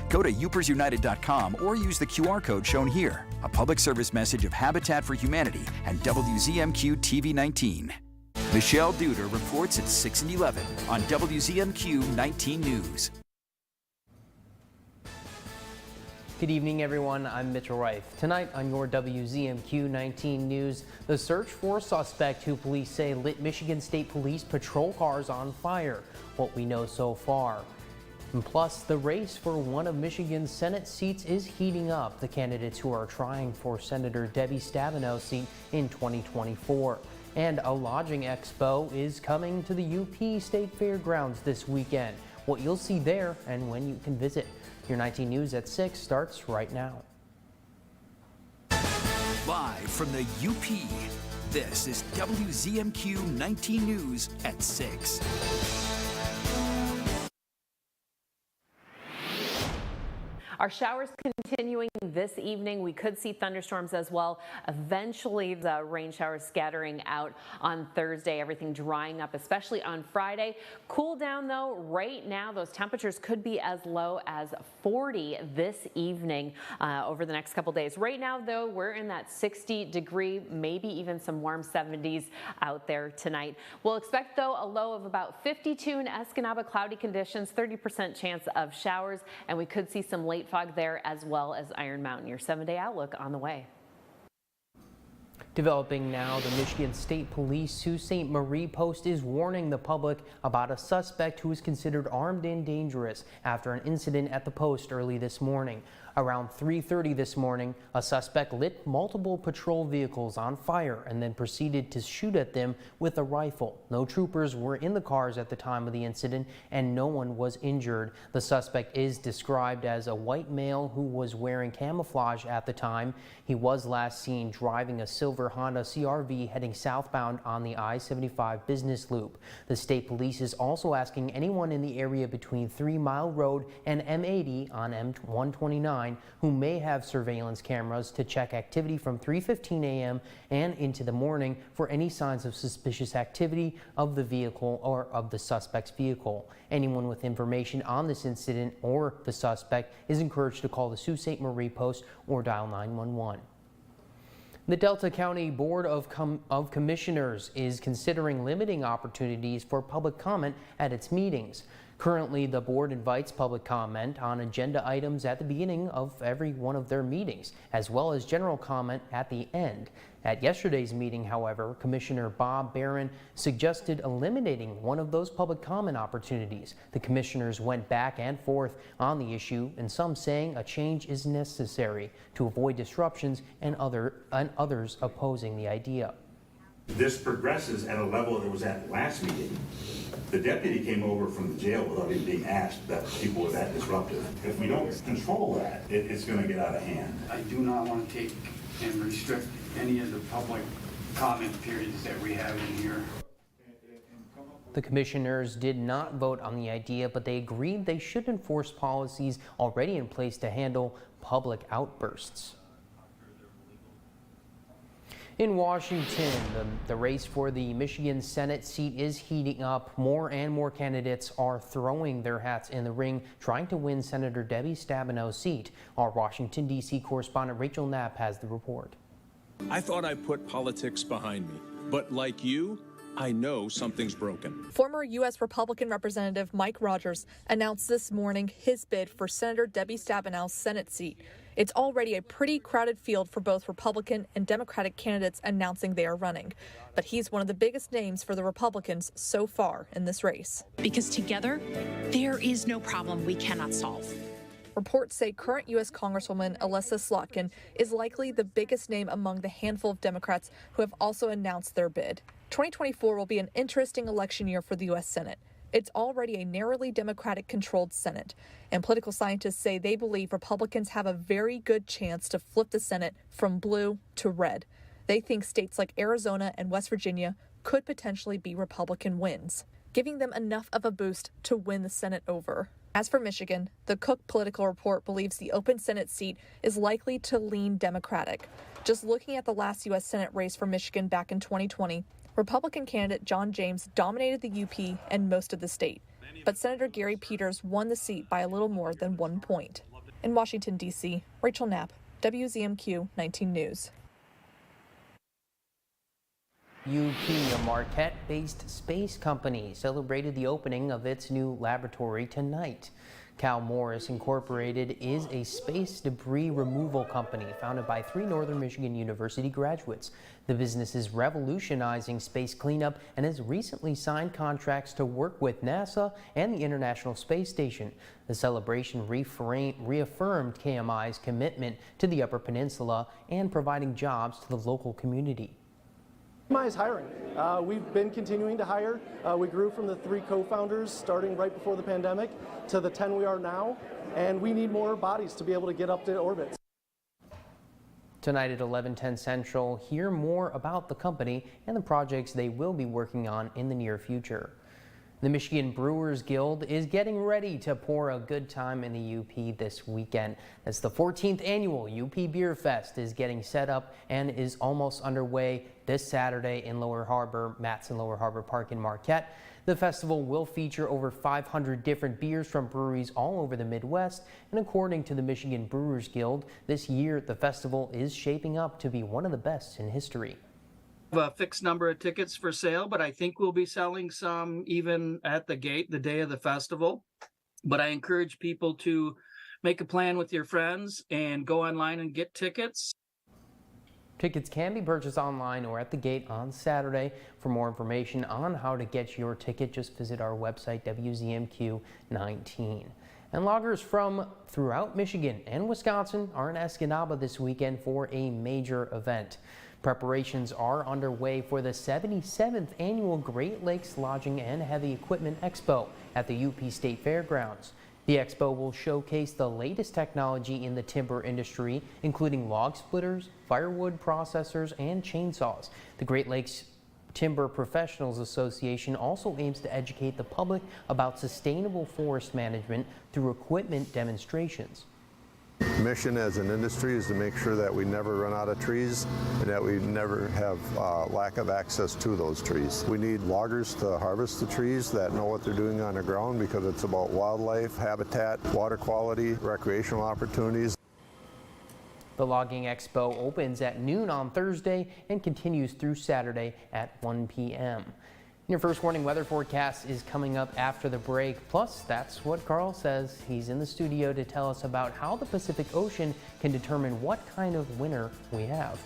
Go to upersunited.com or use the QR code shown here. A public service message of Habitat for Humanity and WZMQ TV19. Michelle Duder reports at 6 and 11 on WZMQ 19 News. Good evening, everyone. I'm Mitchell Reif. Tonight on your WZMQ 19 News, the search for a suspect who police say lit Michigan State Police patrol cars on fire. What we know so far. And plus, the race for one of Michigan's Senate seats is heating up. The candidates who are trying for Senator Debbie Stabenow's seat in 2024. And a lodging expo is coming to the UP State Fairgrounds this weekend. What you'll see there and when you can visit. Your 19 News at 6 starts right now. Live from the UP, this is WZMQ 19 News at 6. Our showers continuing this evening. We could see thunderstorms as well. Eventually, the rain showers scattering out on Thursday. Everything drying up, especially on Friday. Cool down, though. Right now, those temperatures could be as low as 40 this evening over the next couple days. Right now, though, we're in that 60-degree, maybe even some warm 70s out there tonight. We'll expect, though, a low of about 52 in Escanaba. Cloudy conditions, 30% chance of showers, and we could see some late fog there as well as Iron Mountain. Your 7-day outlook on the way. Developing now, the Michigan State Police Sault Ste. Marie Post is warning the public about a suspect who is considered armed and dangerous after an incident at the post early this morning. Around 3:30 this morning, a suspect lit multiple patrol vehicles on fire and then proceeded to shoot at them with a rifle. No troopers were in the cars at the time of the incident and no one was injured. The suspect is described as a white male who was wearing camouflage at the time. He was last seen driving a silver Honda CR-V heading southbound on the I-75 business loop. The state police is also asking anyone in the area between 3 Mile Road and M80 on M129 who may have surveillance cameras to check activity from 3:15 a.m. and into the morning for any signs of suspicious activity of the vehicle or of the suspect's vehicle. Anyone with information on this incident or the suspect is encouraged to call the Sault Ste. Marie Post or dial 911. The Delta County Board of Commissioners is considering limiting opportunities for public comment at its meetings. Currently, the board invites public comment on agenda items at the beginning of every one of their meetings, as well as general comment at the end. At yesterday's meeting, however, Commissioner Bob Barron suggested eliminating one of those public comment opportunities. The commissioners went back and forth on the issue, and some saying a change is necessary to avoid disruptions and others opposing the idea. This progresses at a level it was at last meeting. The deputy came over from the jail without even being asked that people were that disruptive. If we don't control that, it's going to get out of hand. I do not want to take and restrict any of the public comment periods that we have in here. The commissioners did not vote on the idea, but they agreed they should enforce policies already in place to handle public outbursts. In Washington, the race for the Michigan Senate seat is heating up. More and more candidates are throwing their hats in the ring, trying to win Senator Debbie Stabenow's seat. Our Washington, D.C. correspondent Rachel Knapp has the report. I thought I put politics behind me, but like you, I know something's broken. Former U.S. Republican Representative Mike Rogers announced this morning his bid for Senator Debbie Stabenow's Senate seat. It's already a pretty crowded field for both Republican and Democratic candidates announcing they are running. But he's one of the biggest names for the Republicans so far in this race. Because together, there is no problem we cannot solve. Reports say current U.S. Congresswoman Alissa Slotkin is likely the biggest name among the handful of Democrats who have also announced their bid. 2024 will be an interesting election year for the U.S. Senate. It's already a narrowly Democratic-controlled Senate, and political scientists say they believe Republicans have a very good chance to flip the Senate from blue to red. They think states like Arizona and West Virginia could potentially be Republican wins, giving them enough of a boost to win the Senate over. As for Michigan, the Cook Political Report believes the open Senate seat is likely to lean Democratic. Just looking at the last U.S. Senate race for Michigan back in 2020, Republican candidate John James dominated the UP and most of the state, but Senator Gary Peters won the seat by a little more than 1 point. In Washington, D.C., Rachel Knapp, WZMQ 19 News. UP, a Marquette-based space company, celebrated the opening of its new laboratory tonight. Cal Morris Incorporated is a space debris removal company founded by 3 Northern Michigan University graduates. The business is revolutionizing space cleanup and has recently signed contracts to work with NASA and the International Space Station. The celebration reaffirmed KMI's commitment to the Upper Peninsula and providing jobs to the local community. KMI is hiring. We've been continuing to hire. We grew from the 3 co-founders starting right before the pandemic to the 10 we are now, and we need more bodies to be able to get up to orbit. Tonight at 11:10 Central, hear more about the company and the projects they will be working on in the near future. The Michigan Brewers Guild is getting ready to pour a good time in the UP this weekend. As the 14th annual UP Beer Fest is getting set up and is almost underway this Saturday in Lower Harbor, Matson Lower Harbor Park in Marquette. The festival will feature over 500 different beers from breweries all over the Midwest, and according to the Michigan Brewers Guild, this year the festival is shaping up to be one of the best in history. A fixed number of tickets for sale, but I think we'll be selling some even at the gate the day of the festival. But I encourage people to make a plan with your friends and go online and get tickets. Tickets can be purchased online or at the gate on Saturday. For more information on how to get your ticket, just visit our website, WZMQ 19. And loggers from throughout Michigan and Wisconsin are in Escanaba this weekend for a major event. Preparations are underway for the 77th annual Great Lakes Lodging and Heavy Equipment Expo at the UP State Fairgrounds. The expo will showcase the latest technology in the timber industry, including log splitters, firewood processors, and chainsaws. The Great Lakes Timber Professionals Association also aims to educate the public about sustainable forest management through equipment demonstrations. Mission as an industry is to make sure that we never run out of trees and that we never have lack of access to those trees. We need loggers to harvest the trees that know what they're doing on the ground, because it's about wildlife, habitat, water quality, recreational opportunities. The Logging Expo opens at noon on Thursday and continues through Saturday at 1 p.m. Your first warning weather forecast is coming up after the break. Plus, that's what Carl says. He's in the studio to tell us about how the Pacific Ocean can determine what kind of winter we have.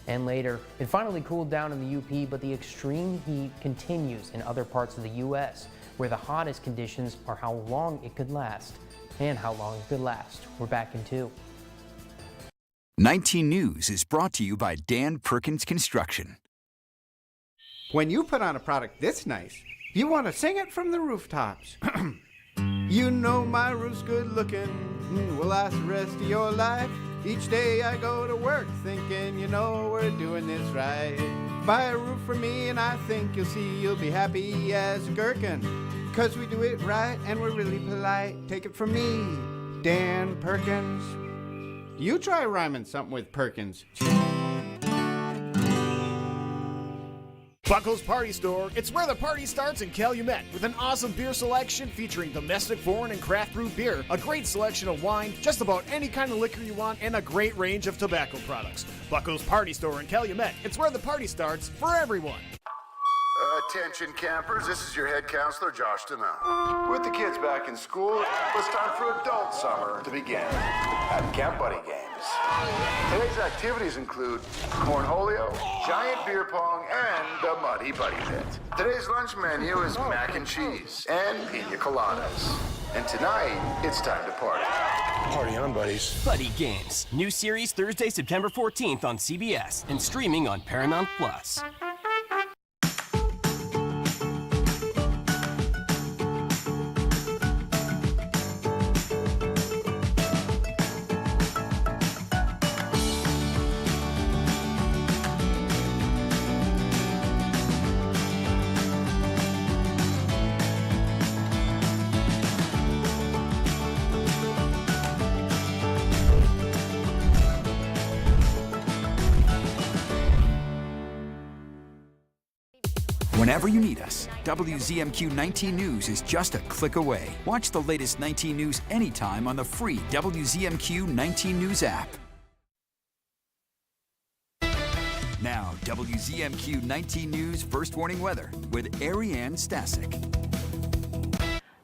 And later, it finally cooled down in the UP, but the extreme heat continues in other parts of the U.S., where the hottest conditions are how long it could last. And how long it could last. We're back in 2. 19 News is brought to you by Dan Perkins Construction. When you put on a product this nice, you want to sing it from the rooftops. You know my roof's good looking, will last the rest of your life. Each day I go to work thinking, you know we're doing this right. Buy a roof for me and I think you'll see you'll be happy as a gherkin. 'Cause we do it right and we're really polite. Take it from me, Dan Perkins. You try rhyming something with Perkins. Buckle's Party Store. It's where the party starts in Calumet, with an awesome beer selection featuring domestic, foreign, and craft brew beer, a great selection of wine, just about any kind of liquor you want, and a great range of tobacco products. Buckle's Party Store in Calumet. It's where the party starts for everyone. Attention campers, this is your head counselor, Josh Denell. With the kids back in school, it's time for adult summer to begin at Camp Buddy Games. Today's activities include cornholio, giant beer pong, and the Muddy Buddy Pit. Today's lunch menu is mac and cheese and pina coladas. And tonight, it's time to party. Party on, buddies. Buddy Games. New series Thursday, September 14th on CBS and streaming on Paramount+. Whenever you need us, WZMQ 19 News is just a click away. Watch the latest 19 News anytime on the free WZMQ 19 News app. Now, WZMQ 19 News First Warning Weather with Ariane Stasic.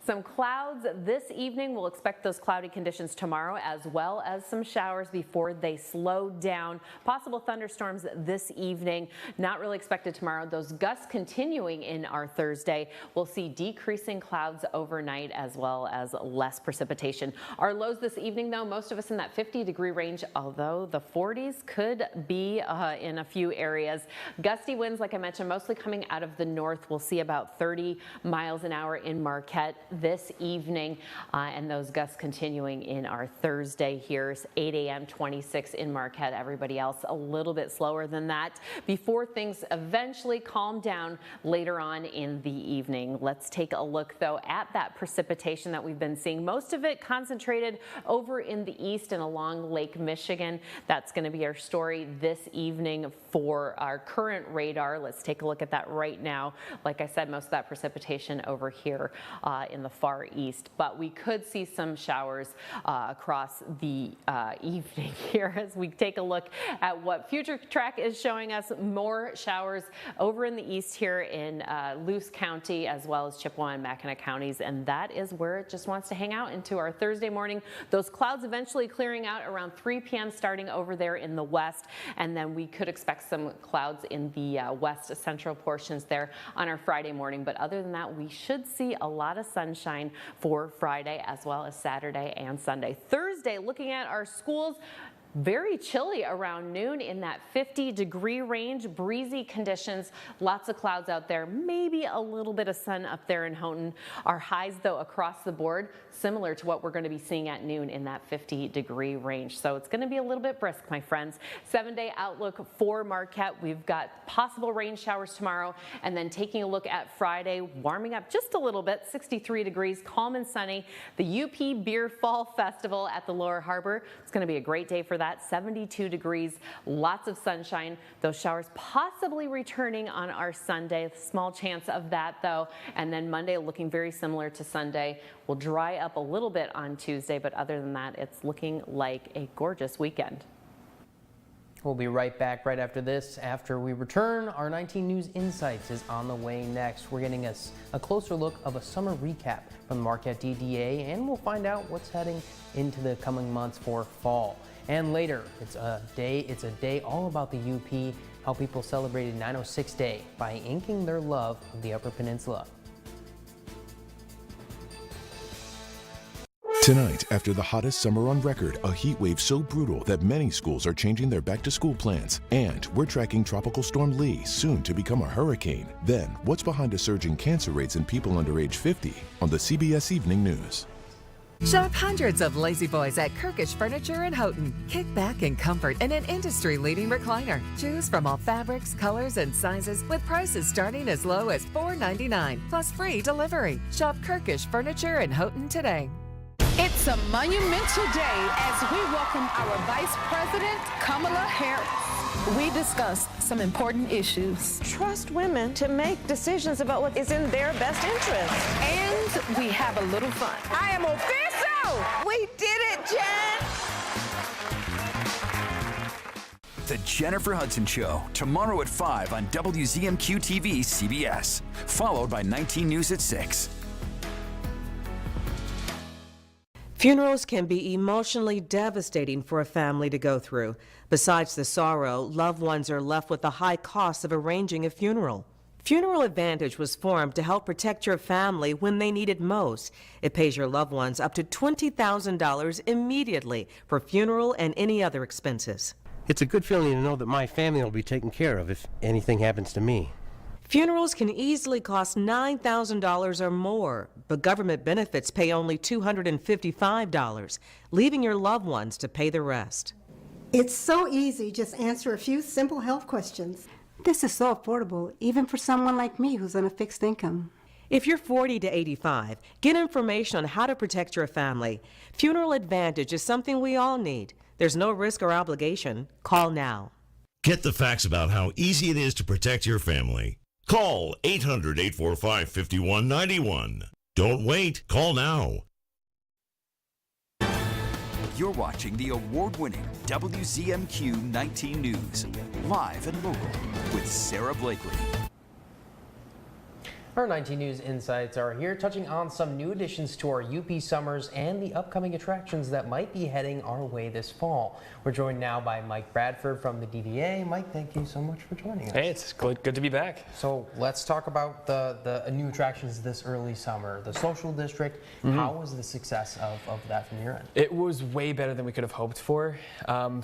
Some clouds this evening. We'll expect those cloudy conditions tomorrow, as well as some showers before they slow down. Possible thunderstorms this evening. Not really expected tomorrow. Those gusts continuing in our Thursday. We'll see decreasing clouds overnight, as well as less precipitation. Our lows this evening, though, most of us in that 50-degree range, although the 40s could be in a few areas. Gusty winds, like I mentioned, mostly coming out of the north. We'll see about 30 miles an hour in Marquette this evening, and those gusts continuing in our Thursday here. It's 8 a.m. 26 in Marquette. Everybody else a little bit slower than that before things eventually calm down later on in the evening. Let's take a look, though, at that precipitation that we've been seeing. Most of it concentrated over in the east and along Lake Michigan. That's going to be our story this evening for our current radar. Let's take a look at that right now. Like I said, most of that precipitation over here in the far east, but we could see some showers across the evening here as we take a look at what Future Track is showing us. More showers over in the east here in Luce County, as well as Chippewa and Mackinac counties, and that is where it just wants to hang out into our Thursday morning. Those clouds eventually clearing out around 3 p.m. starting over there in the west, and then we could expect some clouds in the west central portions there on our Friday morning. But other than that, we should see a lot of sunshine for Friday, as well as Saturday and Sunday. Thursday, looking at our schools, very chilly around noon in that 50-degree range, breezy conditions, lots of clouds out there, maybe a little bit of sun up there in Houghton. Our highs, though, across the board, similar to what we're going to be seeing at noon in that 50-degree range. So it's going to be a little bit brisk, my friends. 7-day outlook for Marquette. We've got possible rain showers tomorrow, and then taking a look at Friday, warming up just a little bit, 63 degrees, calm and sunny. The UP Beer Fall Festival at the Lower Harbor. It's going to be a great day for that. 72 degrees, lots of sunshine. Those showers possibly returning on our Sunday. Small chance of that, though. And then Monday looking very similar to Sunday. Will dry up a little bit on Tuesday, but other than that, it's looking like a gorgeous weekend. We'll be right back right after this. After we return, our 19 News Insights is on the way next. We're getting us a closer look of a summer recap from the Marquette DDA, and we'll find out what's heading into the coming months for fall. And later, it's a day all about the UP, how people celebrated 906 Day by inking their love of the Upper Peninsula. Tonight, after the hottest summer on record, a heat wave so brutal that many schools are changing their back-to-school plans. And we're tracking Tropical Storm Lee, soon to become a hurricane. Then, what's behind a surge in cancer rates in people under age 50 on the CBS Evening News. Shop hundreds of lazy boys at Kirkish Furniture in Houghton. Kick back in comfort in an industry-leading recliner. Choose from all fabrics, colors, and sizes with prices starting as low as $4.99 plus free delivery. Shop Kirkish Furniture in Houghton today. It's a monumental day as we welcome our Vice President, Kamala Harris. We discussed some important issues. Trust women to make decisions about what is in their best interest. And we have a little fun. I am official! We did it, Jen! The Jennifer Hudson Show, tomorrow at 5 on WZMQ TV CBS, followed by 19 News at 6. Funerals can be emotionally devastating for a family to go through. Besides the sorrow, loved ones are left with the high costs of arranging a funeral. Funeral Advantage was formed to help protect your family when they need it most. It pays your loved ones up to $20,000 immediately for funeral and any other expenses. It's a good feeling to know that my family will be taken care of if anything happens to me. Funerals can easily cost $9,000 or more, but government benefits pay only $255, leaving your loved ones to pay the rest. It's so easy, just answer a few simple health questions. This is so affordable, even for someone like me who's on a fixed income. If you're 40 to 85, get information on how to protect your family. Funeral Advantage is something we all need. There's no risk or obligation. Call now. Get the facts about how easy it is to protect your family. Call 800-845-5191. Don't wait. Call now. You're watching the award-winning WZMQ 19 News, live and local with Sarah Blakely. Our 19 News Insights are here, touching on some new additions to our UP Summers and the upcoming attractions that might be heading our way this fall. We're joined now by Mike Bradford from the DDA. Mike, thank you so much for joining us. Hey, it's good to be back. So let's talk about the new attractions this early summer. The Social District, how was the success of that from your end? It was way better than we could have hoped for,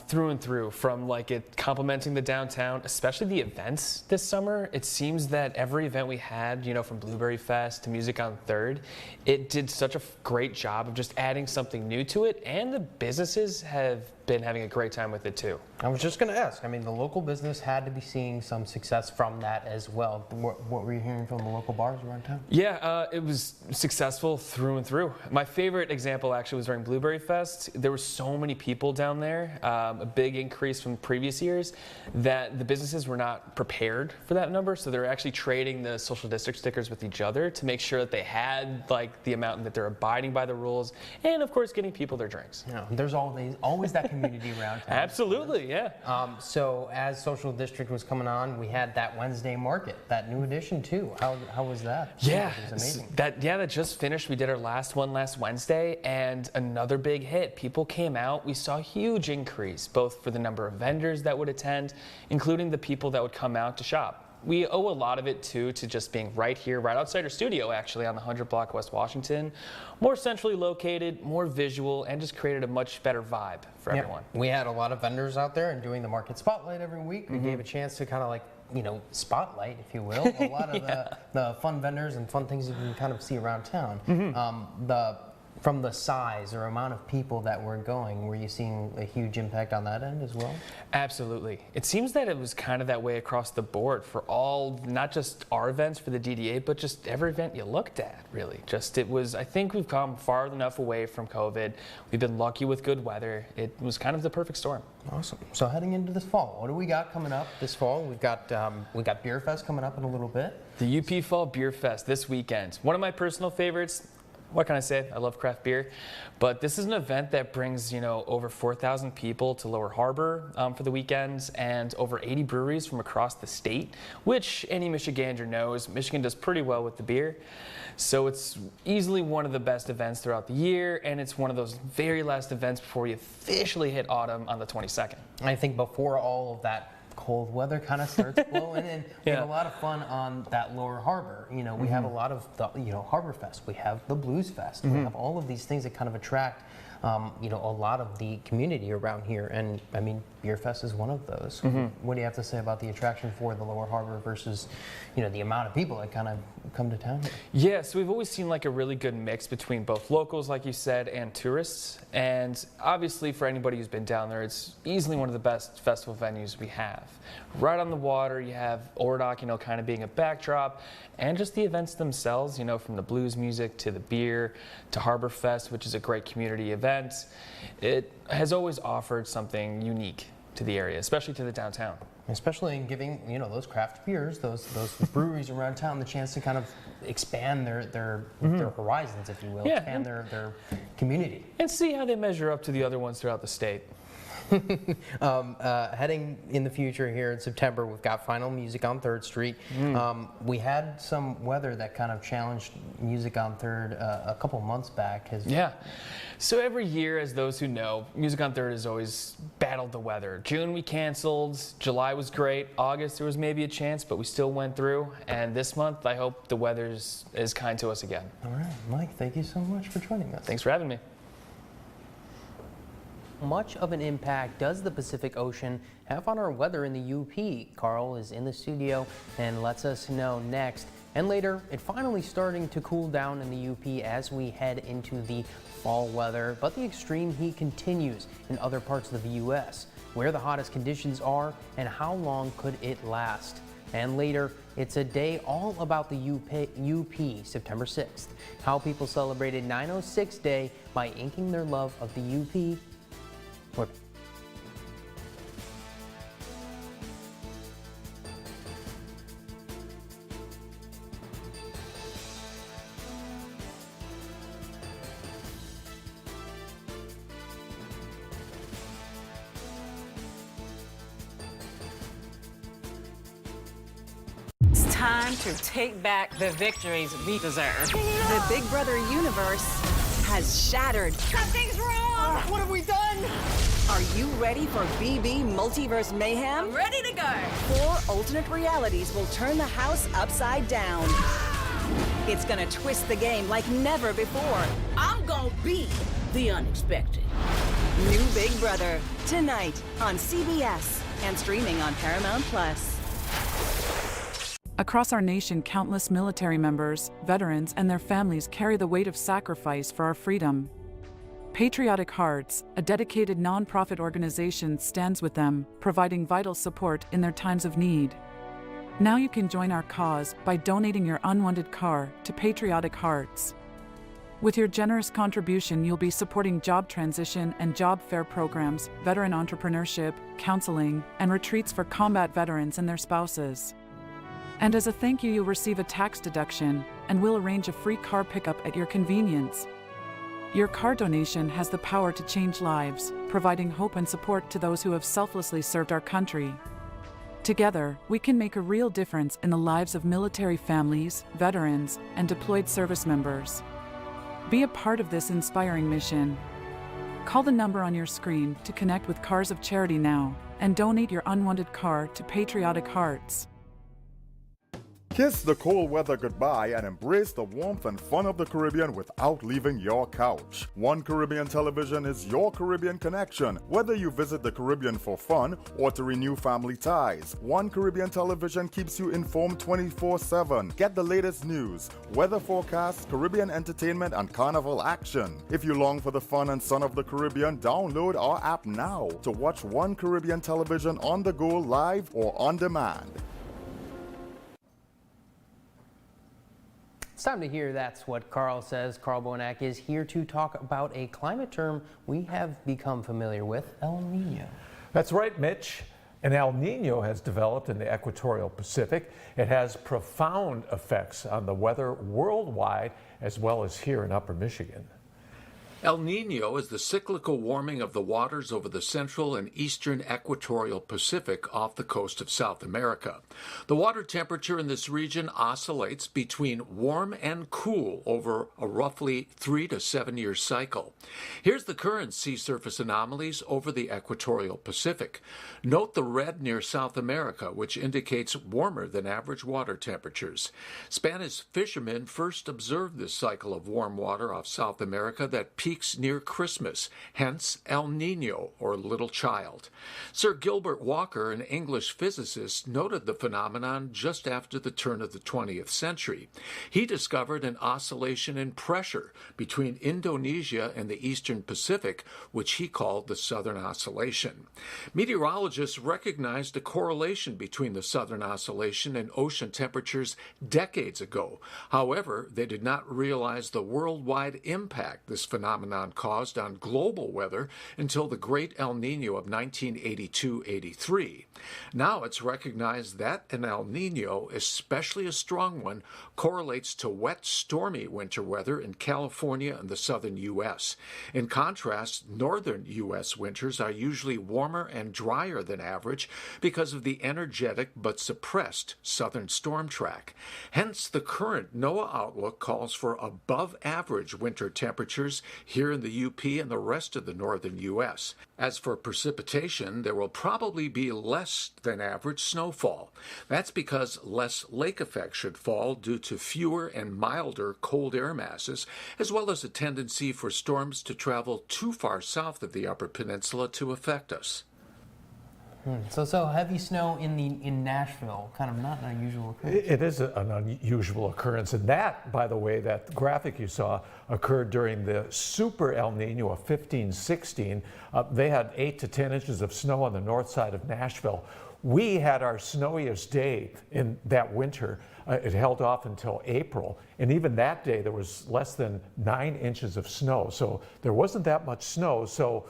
through and through, from like it complementing the downtown, especially the events this summer. It seems that every event we had, you know, from Blueberry Fest to Music on 3rd, it did such a great job of just adding something new to it, and the businesses have been having a great time with it too. I was just going to ask, I mean, the local business had to be seeing some success from that as well. What were you hearing from the local bars around town? Yeah, it was successful through and through. My favorite example actually was during Blueberry Fest. There were so many people down there, a big increase from previous years, that the businesses were not prepared for that number, so they're actually trading the Social District stickers with each other to make sure that they had like the amount and that they're abiding by the rules, and of course getting people their drinks. Yeah, there's always that community around town. Absolutely, yeah. So as Social District was coming on, we had that Wednesday market, that new addition too. How was that? Yeah, it was amazing. That just finished. We did our last one last Wednesday, and another big hit. People came out. We saw a huge increase, both for the number of vendors that would attend, including the people that would come out to shop. We owe a lot of it too to just being right here, right outside our studio actually, on the 100 block West Washington. More centrally located, more visual, and just created a much better vibe for everyone. We had a lot of vendors out there and doing the market spotlight every week. We gave a chance to kind of like, you know, spotlight, if you will, a lot of the fun vendors and fun things you can kind of see around town. From the size or amount of people that were going, were you seeing a huge impact on that end as well? Absolutely. It seems that it was kind of that way across the board for all, not just our events for the DDA, but just every event you looked at, really. I think we've come far enough away from COVID. We've been lucky with good weather. It was kind of the perfect storm. Awesome. So heading into this fall, what do we got coming up this fall? We got Beer Fest coming up in a little bit. The UP Fall Beer Fest this weekend. One of my personal favorites. What can I say? I love craft beer, but this is an event that brings, you know, over 4,000 people to Lower Harbor for the weekends, and over 80 breweries from across the state, which any Michigander knows, Michigan does pretty well with the beer. So it's easily one of the best events throughout the year, and it's one of those very last events before we officially hit autumn on the 22nd. I think before all of that cold weather kind of starts blowing in. We have a lot of fun on that Lower Harbor. You know, we have a lot of the, you know, Harbor Fest. We have the Blues Fest. We have all of these things that kind of attract, you know, a lot of the community around here. And I mean, Beer Fest is one of those. What do you have to say about the attraction for the Lower Harbor versus, you know, the amount of people that kind of come to town here? Yeah, so we've always seen like a really good mix between both locals, like you said, and tourists. And obviously for anybody who's been down there, it's easily one of the best festival venues we have. Right on the water, you have Ordock, you know, kind of being a backdrop, and just the events themselves, you know, from the blues music to the beer to Harbor Fest, which is a great community event. It has always offered something unique to the area, especially to the downtown. Especially in giving, you know, those craft beers, those breweries around town the chance to kind of expand their horizons, if you will, expand their community. And see how they measure up to the other ones throughout the state. Heading in the future here in September, we've got Final Music on 3rd Street. We had some weather that kind of challenged Music on 3rd a couple months back. Yeah. So every year, as those who know, Music on 3rd has always battled the weather. June we canceled, July was great, August there was maybe a chance, but we still went through. And this month, I hope the weather is kind to us again. All right, Mike, thank you so much for joining us. Thanks for having me. Much of an impact does the Pacific Ocean have on our weather in the UP? Carl is in the studio and lets us know next. And later, it finally starting to cool down in the UP as we head into the fall weather, but the extreme heat continues in other parts of the U.S. Where the hottest conditions are and how long could it last? And later, it's a day all about the UP, September 6th. How people celebrated 906 Day by inking their love of the UP. time to take back the victories we deserve. The Big Brother universe has shattered. Something's wrong! What have we done? Are you ready for BB Multiverse Mayhem? I'm ready to go! 4 alternate realities will turn the house upside down. It's gonna twist the game like never before. I'm gonna be the unexpected. New Big Brother, tonight on CBS and streaming on Paramount+. Across our nation, countless military members, veterans, and their families carry the weight of sacrifice for our freedom. Patriotic Hearts, a dedicated nonprofit organization, stands with them, providing vital support in their times of need. Now you can join our cause by donating your unwanted car to Patriotic Hearts. With your generous contribution, you'll be supporting job transition and job fair programs, veteran entrepreneurship, counseling, and retreats for combat veterans and their spouses. And as a thank you, you'll receive a tax deduction, and we'll arrange a free car pickup at your convenience. Your car donation has the power to change lives, providing hope and support to those who have selflessly served our country. Together, we can make a real difference in the lives of military families, veterans, and deployed service members. Be a part of this inspiring mission. Call the number on your screen to connect with Cars of Charity now and donate your unwanted car to Patriotic Hearts. Kiss the cold weather goodbye and embrace the warmth and fun of the Caribbean without leaving your couch. One Caribbean Television is your Caribbean connection. Whether you visit the Caribbean for fun or to renew family ties, One Caribbean Television keeps you informed 24/7. Get the latest news, weather forecasts, Caribbean entertainment, and carnival action. If you long for the fun and sun of the Caribbean, download our app now to watch One Caribbean Television on the go, live or on demand. It's time to hear That's What Carl Says. Carl Bonak is here to talk about a climate term we have become familiar with, El Nino. That's right, Mitch. An El Nino has developed in the equatorial Pacific. It has profound effects on the weather worldwide as well as here in Upper Michigan. El Nino is the cyclical warming of the waters over the central and eastern equatorial Pacific off the coast of South America. The water temperature in this region oscillates between warm and cool over a roughly 3 to 7 year cycle. Here's the current sea surface anomalies over the equatorial Pacific. Note the red near South America, which indicates warmer than average water temperatures. Spanish fishermen first observed this cycle of warm water off South America that peaks near Christmas, hence El Nino, or little child. Sir Gilbert Walker, an English physicist, noted the phenomenon just after the turn of the 20th century. He discovered an oscillation in pressure between Indonesia and the eastern Pacific, which he called the Southern Oscillation. Meteorologists recognized a correlation between the Southern Oscillation and ocean temperatures decades ago. However, they did not realize the worldwide impact this phenomenon caused on global weather until the Great El Nino of 1982-83. Now it's recognized that an El Nino, especially a strong one, correlates to wet, stormy winter weather in California and the southern U.S. In contrast, northern U.S. winters are usually warmer and drier than average because of the energetic but suppressed southern storm track. Hence, the current NOAA outlook calls for above average winter temperatures here in the UP and the rest of the northern U.S. As for precipitation, there will probably be less than average snowfall. That's because less lake effect should fall due to fewer and milder cold air masses, as well as a tendency for storms to travel too far south of the Upper Peninsula to affect us. So heavy snow in Nashville, kind of not an unusual occurrence. It is an unusual occurrence, and that, by the way, that graphic you saw occurred during the Super El Nino of 15-16. They had 8 to 10 inches of snow on the north side of Nashville. We had our snowiest day in that winter. It held off until April, and even that day there was less than 9 inches of snow. So there wasn't that much snow. So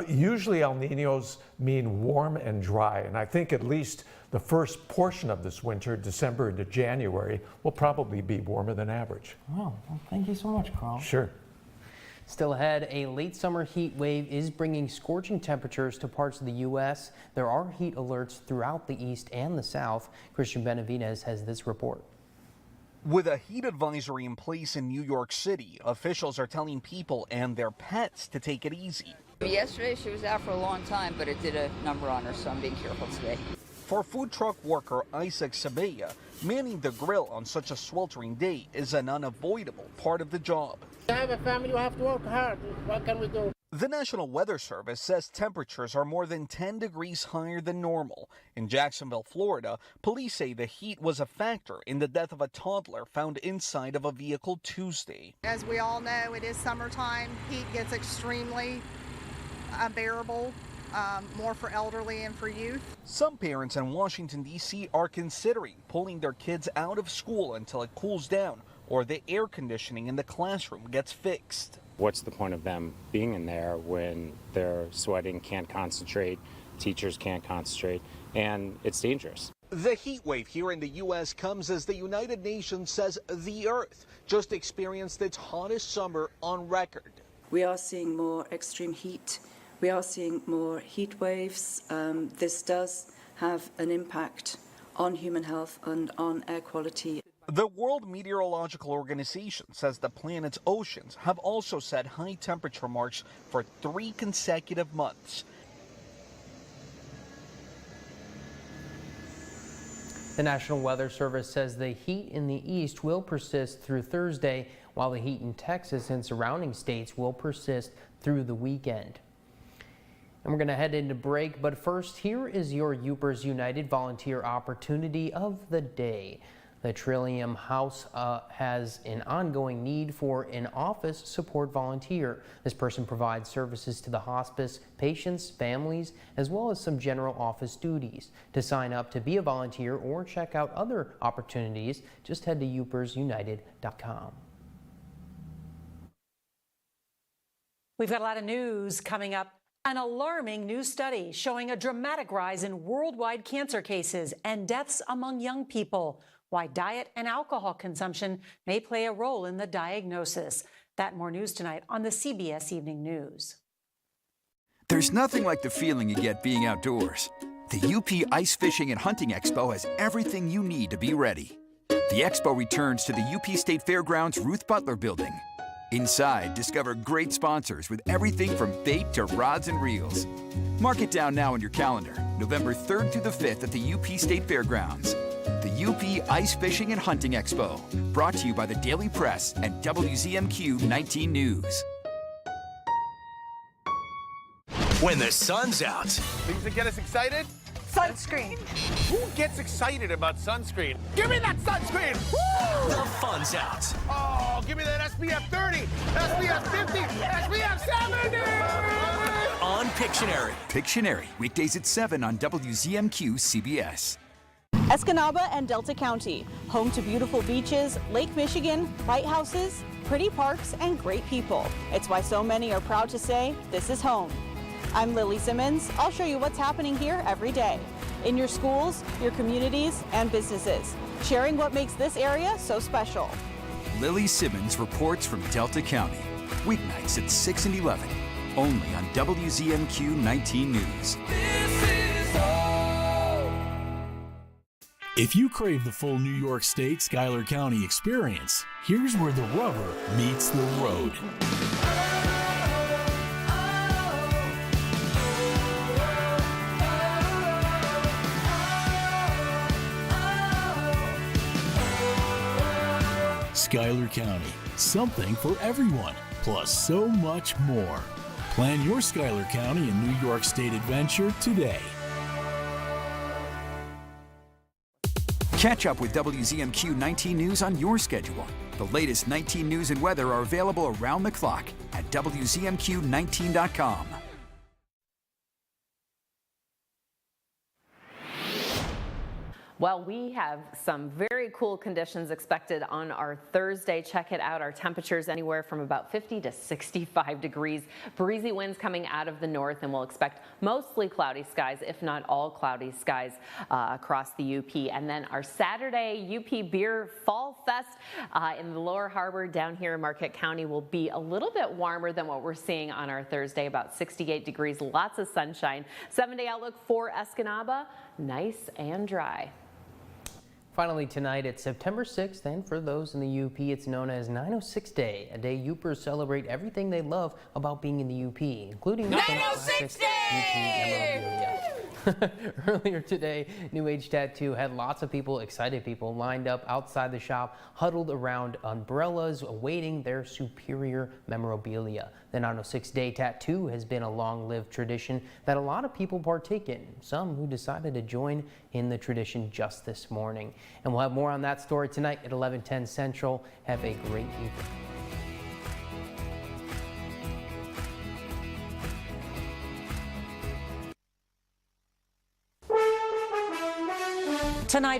usually El Ninos mean warm and dry, and I think at least the first portion of this winter, December into January, will probably be warmer than average. Well, thank you so much, Carl. Sure. Still ahead, a late summer heat wave is bringing scorching temperatures to parts of the U.S. There are heat alerts throughout the east and the south. Christian Benavidez has this report. With a heat advisory in place in New York City, officials are telling people and their pets to take it easy. Yesterday she was out for a long time, but it did a number on her, so I'm being careful today. For food truck worker Isaac Sabella, manning the grill on such a sweltering day is an unavoidable part of the job. I have a family, I have to work hard. What can we do? The National Weather Service says temperatures are more than 10 degrees higher than normal. In Jacksonville, Florida, police say the heat was a factor in the death of a toddler found inside of a vehicle Tuesday. As we all know, it is summertime. Heat gets extremely unbearable, more for elderly and for youth. Some parents in Washington, D.C. are considering pulling their kids out of school until it cools down or the air conditioning in the classroom gets fixed. What's the point of them being in there when they're sweating, can't concentrate, teachers can't concentrate, and it's dangerous? The heat wave here in the U.S. comes as the United Nations says the Earth just experienced its hottest summer on record. We are seeing more extreme heat. We are seeing more heat waves. This does have an impact on human health and on air quality. The World Meteorological Organization says the planet's oceans have also set high temperature marks for 3 consecutive months. The National Weather Service says the heat in the east will persist through Thursday, while the heat in Texas and surrounding states will persist through the weekend. And we're going to head into break, but first, here is your Upers United Volunteer Opportunity of the Day. The Trillium House has an ongoing need for an office support volunteer. This person provides services to the hospice, patients, families, as well as some general office duties. To sign up to be a volunteer or check out other opportunities, just head to upersunited.com. We've got a lot of news coming up. An alarming new study showing a dramatic rise in worldwide cancer cases and deaths among young people. Why diet and alcohol consumption may play a role in the diagnosis. That and more news tonight on the CBS Evening News. There's nothing like the feeling you get being outdoors. The UP Ice Fishing and Hunting Expo has everything you need to be ready. The expo returns to the UP State Fairgrounds Ruth Butler Building. Inside, discover great sponsors with everything from bait to rods and reels. Mark it down now on your calendar, November 3rd through the 5th at the UP State Fairgrounds. The UP Ice Fishing and Hunting Expo, brought to you by the Daily Press and WZMQ 19 News. When the sun's out. Things that get us excited? Sunscreen. Who gets excited about sunscreen? Give me that sunscreen! Woo! The fun's out. Oh, give me that SPF 30, SPF 50, SPF 70! On Pictionary. Pictionary, weekdays at 7 on WZMQ CBS. Escanaba and Delta County, home to beautiful beaches, Lake Michigan, lighthouses, pretty parks, and great people. It's why so many are proud to say, this is home. I'm Lily Simmons. I'll show you what's happening here every day. In your schools, your communities, and businesses. Sharing what makes this area so special. Lily Simmons reports from Delta County. Weeknights at 6 and 11. Only on WZMQ 19 News. If you crave the full New York State Schuyler County experience, here's where the rubber meets the road. Schuyler County, something for everyone, plus so much more. Plan your Schuyler County and New York State adventure today. Catch up with WZMQ 19 News on your schedule. The latest 19 news and weather are available around the clock at WZMQ19.com. Well, we have some very cool conditions expected on our Thursday. Check it out. Our temperatures anywhere from about 50 to 65 degrees. Breezy winds coming out of the north, and we'll expect mostly cloudy skies, if not all cloudy skies across the UP. And then our Saturday UP Beer Fall Fest in the Lower Harbor down here in Marquette County will be a little bit warmer than what we're seeing on our Thursday, about 68 degrees, lots of sunshine. 7-day outlook for Escanaba, nice and dry. Finally tonight, it's September 6th, and for those in the UP, it's known as 906 Day, a day Upers celebrate everything they love about being in the UP, including 906 Day! UP memorabilia. Earlier today, New Age Tattoo had lots of people, excited people, lined up outside the shop, huddled around umbrellas, awaiting their superior memorabilia. The 906 Day Tattoo has been a long-lived tradition that a lot of people partake in, some who decided to join in the tradition just this morning. And we'll have more on that story tonight at 11:10 Central. Have a great evening. Tonight.